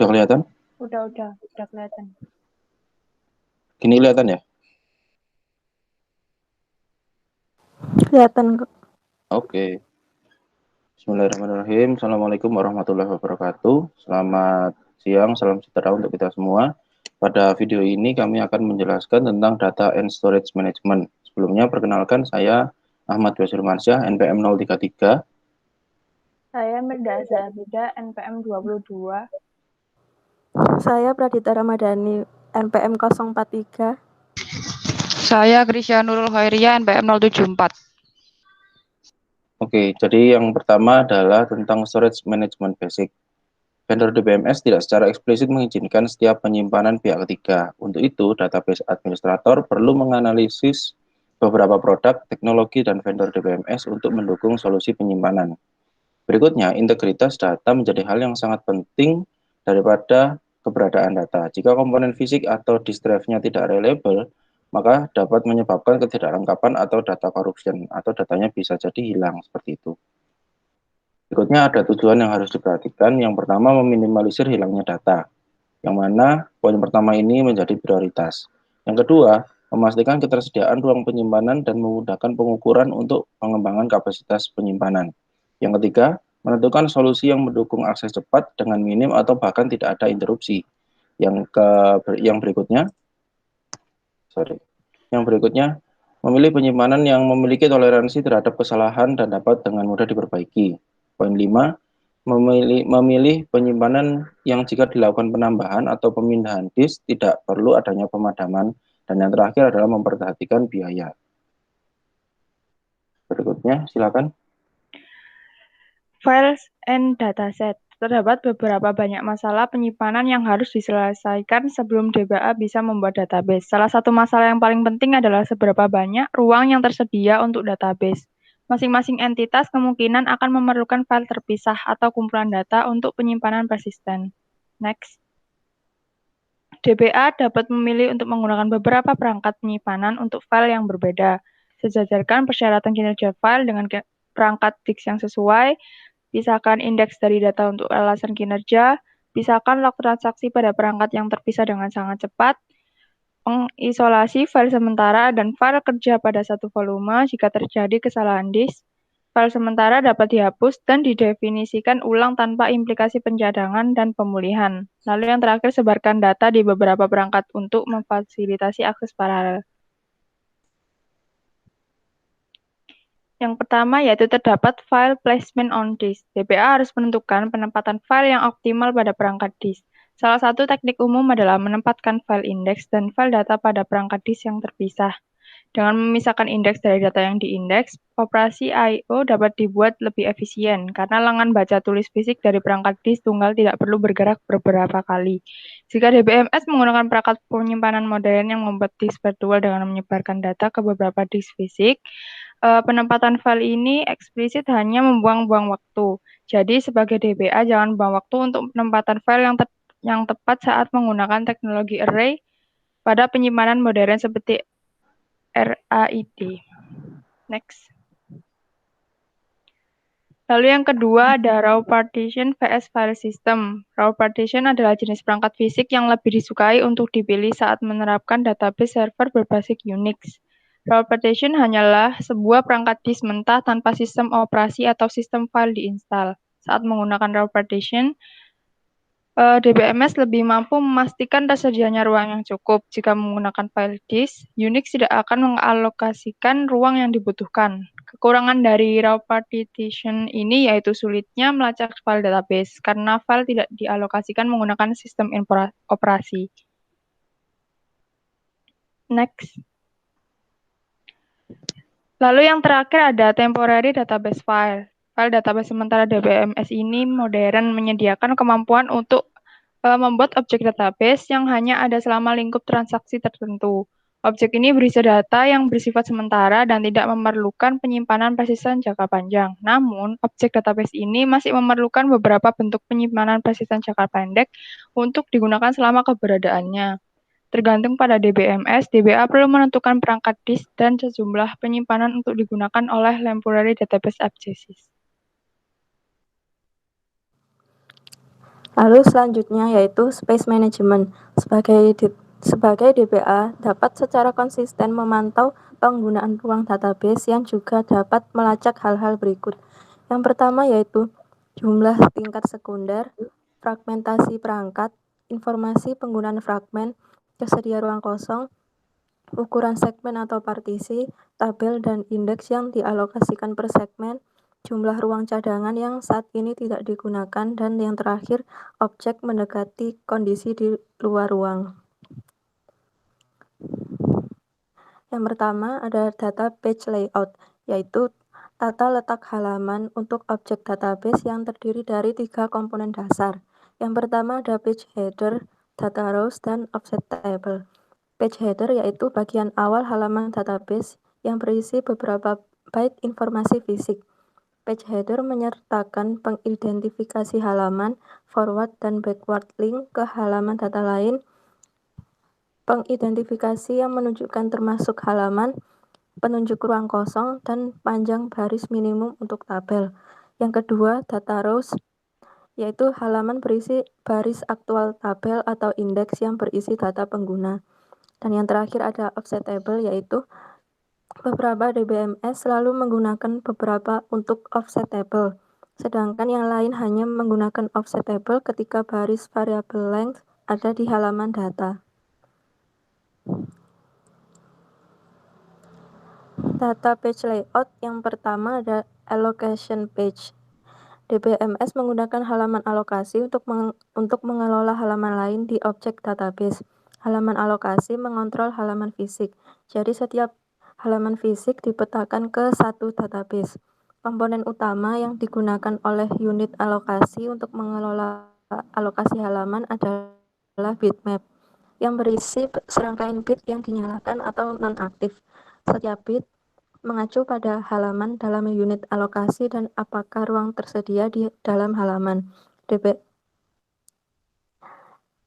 Udah kelihatan? Udah kelihatan. Gini kelihatan ya? Kelihatan kok. Oke. Bismillahirrahmanirrahim. Assalamualaikum warahmatullahi wabarakatuh. Selamat siang, salam sejahtera untuk kita semua. Pada video ini kami akan menjelaskan tentang Data and Storage Management. Sebelumnya perkenalkan saya Ahmad Basir Mansyah, NPM 033. Saya Mirda Azabida, NPM 22. Saya Pradita Ramadhani, NPM 043. Saya Krisya Nurul Khairia, NPM 074. Oke, jadi yang pertama adalah tentang Storage Management Basic. Vendor DBMS tidak secara eksplisit mengizinkan setiap penyimpanan pihak ketiga. Untuk itu, database administrator perlu menganalisis beberapa produk, teknologi, dan vendor DBMS untuk mendukung solusi penyimpanan. Berikutnya, integritas data menjadi hal yang sangat penting daripada keberadaan data. Jika komponen fisik atau disk drive-nya tidak reliable, maka dapat menyebabkan ketidaklengkapan atau data corruption, atau datanya bisa jadi hilang seperti itu. Berikutnya ada tujuan yang harus diperhatikan. Yang pertama, meminimalisir hilangnya data, yang mana poin pertama ini menjadi prioritas. Yang kedua, memastikan ketersediaan ruang penyimpanan dan memudahkan pengukuran untuk pengembangan kapasitas penyimpanan. Yang ketiga, menentukan solusi yang mendukung akses cepat dengan minim atau bahkan tidak ada interupsi. Yang berikutnya, memilih penyimpanan yang memiliki toleransi terhadap kesalahan dan dapat dengan mudah diperbaiki. Poin 5, memilih penyimpanan yang jika dilakukan penambahan atau pemindahan disk tidak perlu adanya pemadaman. Dan yang terakhir adalah memperhatikan biaya. Berikutnya, silakan. Files and dataset. Terdapat beberapa banyak masalah penyimpanan yang harus diselesaikan sebelum DBA bisa membuat database. Salah satu masalah yang paling penting adalah seberapa banyak ruang yang tersedia untuk database. Masing-masing entitas kemungkinan akan memerlukan file terpisah atau kumpulan data untuk penyimpanan persisten. Next. DBA dapat memilih untuk menggunakan beberapa perangkat penyimpanan untuk file yang berbeda. Sejajarkan persyaratan kinerja file dengan perangkat disk yang sesuai, pisahkan indeks dari data untuk alasan kinerja, pisahkan log transaksi pada perangkat yang terpisah dengan sangat cepat, mengisolasi file sementara dan file kerja pada satu volume jika terjadi kesalahan disk. File sementara dapat dihapus dan didefinisikan ulang tanpa implikasi pencadangan dan pemulihan. Lalu yang terakhir, sebarkan data di beberapa perangkat untuk memfasilitasi akses paralel. Yang pertama yaitu terdapat file placement on disk. DBA harus menentukan penempatan file yang optimal pada perangkat disk. Salah satu teknik umum adalah menempatkan file indeks dan file data pada perangkat disk yang terpisah. Dengan memisahkan indeks dari data yang diindeks, operasi I/O dapat dibuat lebih efisien karena lengan baca tulis fisik dari perangkat disk tunggal tidak perlu bergerak beberapa kali. Jika DBMS menggunakan perangkat penyimpanan modern yang membuat disk virtual dengan menyebarkan data ke beberapa disk fisik, penempatan file ini eksplisit hanya membuang-buang waktu. Jadi sebagai DBA jangan buang waktu untuk penempatan file yang tepat saat menggunakan teknologi array pada penyimpanan modern seperti RAID. Next. Lalu yang kedua ada raw partition vs file system. Raw partition adalah jenis perangkat fisik yang lebih disukai untuk dipilih saat menerapkan database server berbasis Unix. Raw partition hanyalah sebuah perangkat disk mentah tanpa sistem operasi atau sistem file diinstal. Saat menggunakan raw partition, DBMS lebih mampu memastikan tersedianya ruang yang cukup. Jika menggunakan file disk, Unix tidak akan mengalokasikan ruang yang dibutuhkan. Kekurangan dari raw partition ini yaitu sulitnya melacak file database karena file tidak dialokasikan menggunakan sistem operasi. Next. Lalu yang terakhir ada temporary database file. File database sementara DBMS ini modern menyediakan kemampuan untuk membuat objek database yang hanya ada selama lingkup transaksi tertentu. Objek ini berisi data yang bersifat sementara dan tidak memerlukan penyimpanan persisten jangka panjang. Namun, objek database ini masih memerlukan beberapa bentuk penyimpanan persisten jangka pendek untuk digunakan selama keberadaannya. Tergantung pada DBMS, DBA perlu menentukan perangkat disk dan sejumlah penyimpanan untuk digunakan oleh temporary database accesses. Lalu selanjutnya yaitu space management. Sebagai DBA dapat secara konsisten memantau penggunaan ruang database yang juga dapat melacak hal-hal berikut. Yang pertama yaitu jumlah tingkat sekunder, fragmentasi perangkat, informasi penggunaan fragmen, tersedia ruang kosong, ukuran segmen atau partisi, tabel dan indeks yang dialokasikan per segmen, jumlah ruang cadangan yang saat ini tidak digunakan, dan yang terakhir, objek mendekati kondisi di luar ruang. Yang pertama ada data page layout, yaitu tata letak halaman untuk objek database yang terdiri dari 3 komponen dasar. Yang pertama ada page header, data rows, dan offset table. Page header yaitu bagian awal halaman database yang berisi beberapa byte informasi fisik. Page header menyertakan pengidentifikasi halaman, forward dan backward link ke halaman data lain, pengidentifikasi yang menunjukkan termasuk halaman, penunjuk ruang kosong, dan panjang baris minimum untuk tabel. Yang kedua, data rows, yaitu halaman berisi baris aktual tabel atau indeks yang berisi data pengguna. Dan yang terakhir ada offset table, yaitu beberapa DBMS selalu menggunakan beberapa untuk offset table, sedangkan yang lain hanya menggunakan offset table ketika baris variabel length ada di halaman data. Data page layout yang pertama ada allocation page. DBMS menggunakan halaman alokasi untuk mengelola halaman lain di objek database. Halaman alokasi mengontrol halaman fisik. Jadi setiap halaman fisik dipetakan ke satu database. Komponen utama yang digunakan oleh unit alokasi untuk mengelola alokasi halaman adalah bitmap, yang berisi serangkaian bit yang dinyalakan atau non-aktif. Setiap bit mengacu pada halaman dalam unit alokasi dan apakah ruang tersedia di dalam halaman.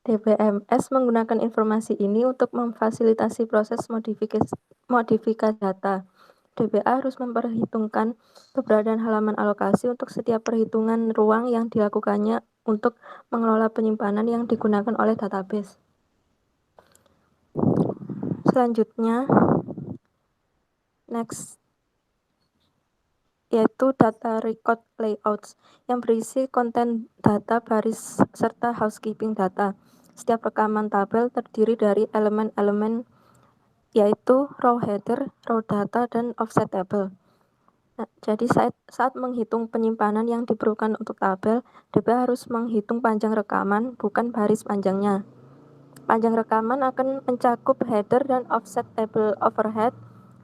DBMS menggunakan informasi ini untuk memfasilitasi proses modifikasi data. DBA harus memperhitungkan keberadaan halaman alokasi untuk setiap perhitungan ruang yang dilakukannya untuk mengelola penyimpanan yang digunakan oleh database. Selanjutnya, next, yaitu data record layouts yang berisi konten data baris serta housekeeping data. Setiap rekaman tabel terdiri dari elemen-elemen yaitu row header, row data, dan offset table. Nah, jadi saat menghitung penyimpanan yang diperlukan untuk tabel, DB harus menghitung panjang rekaman, bukan baris panjangnya. Panjang rekaman akan mencakup header dan offset table overhead,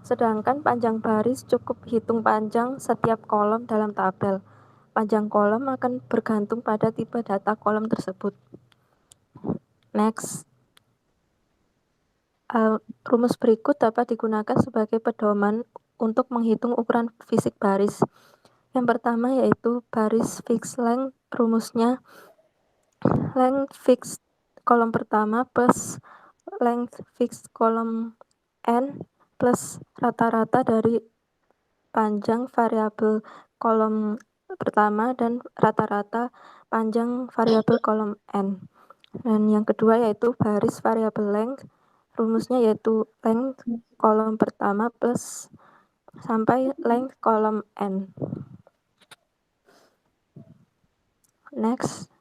sedangkan panjang baris cukup hitung panjang setiap kolom dalam tabel. Panjang kolom akan bergantung pada tipe data kolom tersebut. Next, rumus berikut dapat digunakan sebagai pedoman untuk menghitung ukuran fisik baris. Yang pertama yaitu baris fixed length. Rumusnya length fixed kolom pertama plus length fixed kolom n plus rata-rata dari panjang variabel kolom pertama dan rata-rata panjang variabel kolom n. Dan yang kedua yaitu baris variabel length. Rumusnya yaitu length kolom pertama plus sampai length kolom n. Next.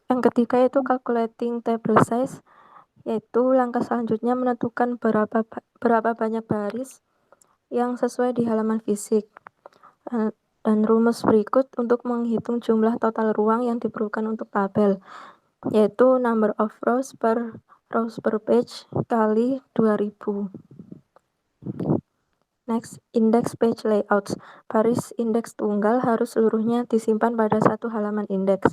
Yang ketiga yaitu calculating table size, yaitu langkah selanjutnya menentukan berapa banyak baris yang sesuai di halaman fisik. Dan rumus berikut untuk menghitung jumlah total ruang yang diperlukan untuk tabel, yaitu number of rows per page kali 2000. Next, index page layouts. Baris indeks tunggal harus seluruhnya disimpan pada satu halaman indeks.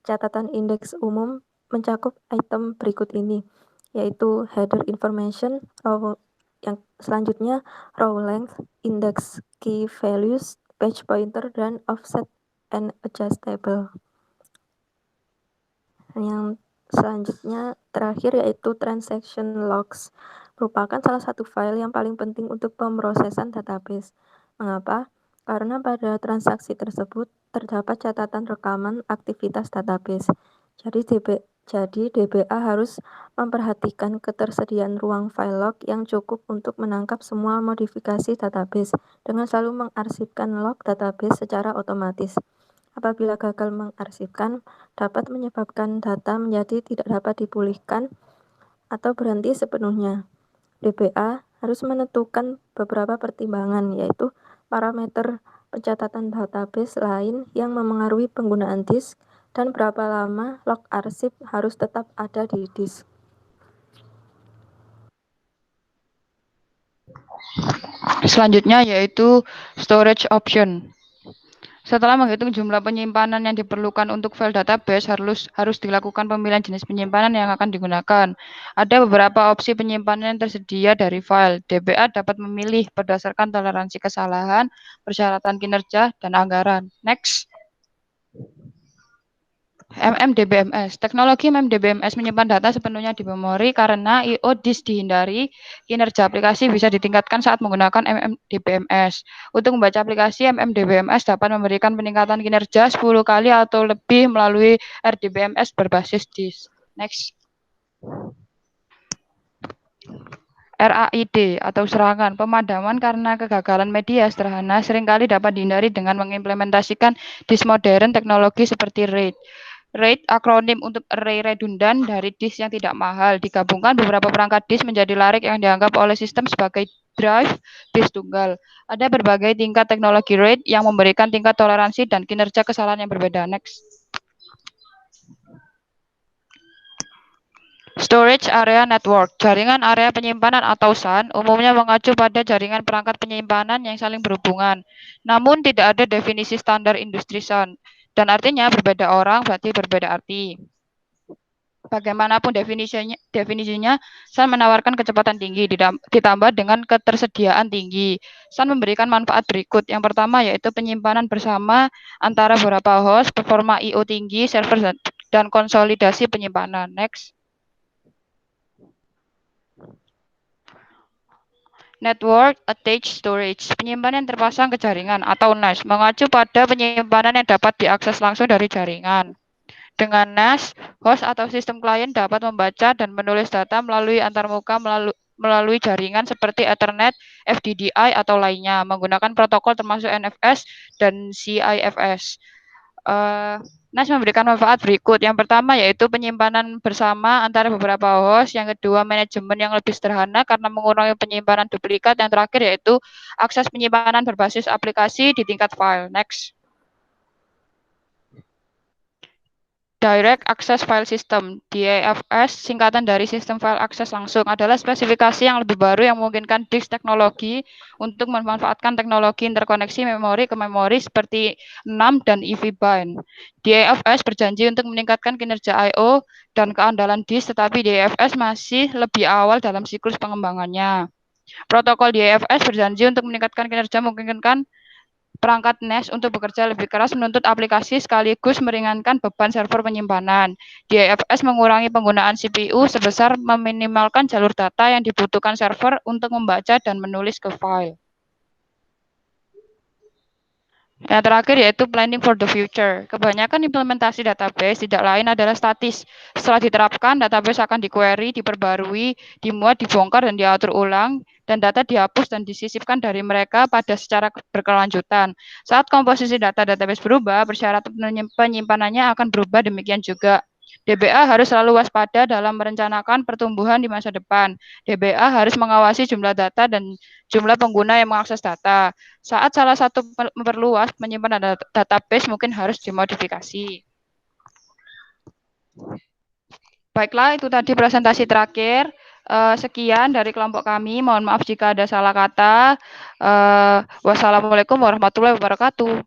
Catatan indeks umum mencakup item berikut ini, yaitu header information, row yang selanjutnya row length, index key values, page pointer, dan offset and adjust table. Yang selanjutnya terakhir yaitu transaction logs, merupakan salah satu file yang paling penting untuk pemrosesan database. Mengapa? karena pada transaksi tersebut terdapat catatan rekaman aktivitas database. Jadi DBA harus memperhatikan ketersediaan ruang file log yang cukup untuk menangkap semua modifikasi database dengan selalu mengarsipkan log database secara otomatis. Apabila gagal mengarsipkan, dapat menyebabkan data menjadi tidak dapat dipulihkan atau berhenti sepenuhnya. DBA harus menentukan beberapa pertimbangan, yaitu parameter pencatatan database lain yang memengaruhi penggunaan disk dan berapa lama log arsip harus tetap ada di disk. Selanjutnya yaitu storage option. Setelah menghitung jumlah penyimpanan yang diperlukan untuk file database, harus dilakukan pemilihan jenis penyimpanan yang akan digunakan. Ada beberapa opsi penyimpanan yang tersedia dari file. DBA dapat memilih berdasarkan toleransi kesalahan, persyaratan kinerja, dan anggaran. Next. MMDBMS. Teknologi MMDBMS menyimpan data sepenuhnya di memori karena I/O disk dihindari. Kinerja aplikasi bisa ditingkatkan saat menggunakan MMDBMS. Untuk membaca aplikasi, MMDBMS dapat memberikan peningkatan kinerja 10 kali atau lebih melalui RDBMS berbasis disk. Next. RAID atau serangan. Pemadaman karena kegagalan media sederhana seringkali dapat dihindari dengan mengimplementasikan disk modern teknologi seperti RAID. RAID akronim untuk array redundan dari disk yang tidak mahal. Digabungkan beberapa perangkat disk menjadi larik yang dianggap oleh sistem sebagai drive disk tunggal. Ada berbagai tingkat teknologi RAID yang memberikan tingkat toleransi dan kinerja kesalahan yang berbeda. Next. Storage Area Network, jaringan area penyimpanan atau SAN, umumnya mengacu pada jaringan perangkat penyimpanan yang saling berhubungan. Namun tidak ada definisi standar industri SAN, dan artinya berbeda orang berarti berbeda arti. Bagaimanapun definisinya, SAN menawarkan kecepatan tinggi ditambah dengan ketersediaan tinggi. SAN memberikan manfaat berikut. Yang pertama yaitu penyimpanan bersama antara beberapa host, performa I/O tinggi, server, dan konsolidasi penyimpanan. Next. Network Attached Storage, penyimpanan yang terpasang ke jaringan atau NAS, mengacu pada penyimpanan yang dapat diakses langsung dari jaringan. Dengan NAS, host atau sistem klien dapat membaca dan menulis data melalui antarmuka melalui jaringan seperti Ethernet, FDDI, atau lainnya, menggunakan protokol termasuk NFS dan CIFS. NAS memberikan manfaat berikut. Yang pertama yaitu penyimpanan bersama antara beberapa host. Yang kedua, manajemen yang lebih sederhana karena mengurangi penyimpanan duplikat. Yang terakhir yaitu akses penyimpanan berbasis aplikasi di tingkat file. Next. Direct Access File System, DAFS, singkatan dari Sistem File Akses Langsung, adalah spesifikasi yang lebih baru yang memungkinkan disk teknologi untuk memanfaatkan teknologi interkoneksi memori ke memori seperti NAND dan EVBIND. DAFS berjanji untuk meningkatkan kinerja I/O dan keandalan disk, tetapi DAFS masih lebih awal dalam siklus pengembangannya. Protokol DAFS berjanji untuk meningkatkan kinerja memungkinkan perangkat NAS untuk bekerja lebih keras menuntut aplikasi sekaligus meringankan beban server penyimpanan. DAFS mengurangi penggunaan CPU sebesar meminimalkan jalur data yang dibutuhkan server untuk membaca dan menulis ke file. Yang terakhir yaitu planning for the future. Kebanyakan implementasi database tidak lain adalah statis. Setelah diterapkan, database akan di-query, diperbarui, dimuat, dibongkar, dan diatur ulang, dan data dihapus dan disisipkan dari mereka pada secara berkelanjutan. Saat komposisi data database berubah, persyaratan penyimpanannya akan berubah demikian juga. DBA harus selalu waspada dalam merencanakan pertumbuhan di masa depan. DBA harus mengawasi jumlah data dan jumlah pengguna yang mengakses data. Saat salah satu memperluas penyimpanan database mungkin harus dimodifikasi. Baiklah, itu tadi presentasi terakhir. Sekian dari kelompok kami. Mohon maaf jika ada salah kata. Wassalamualaikum warahmatullahi wabarakatuh.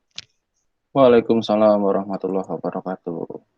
Waalaikumsalam warahmatullahi wabarakatuh.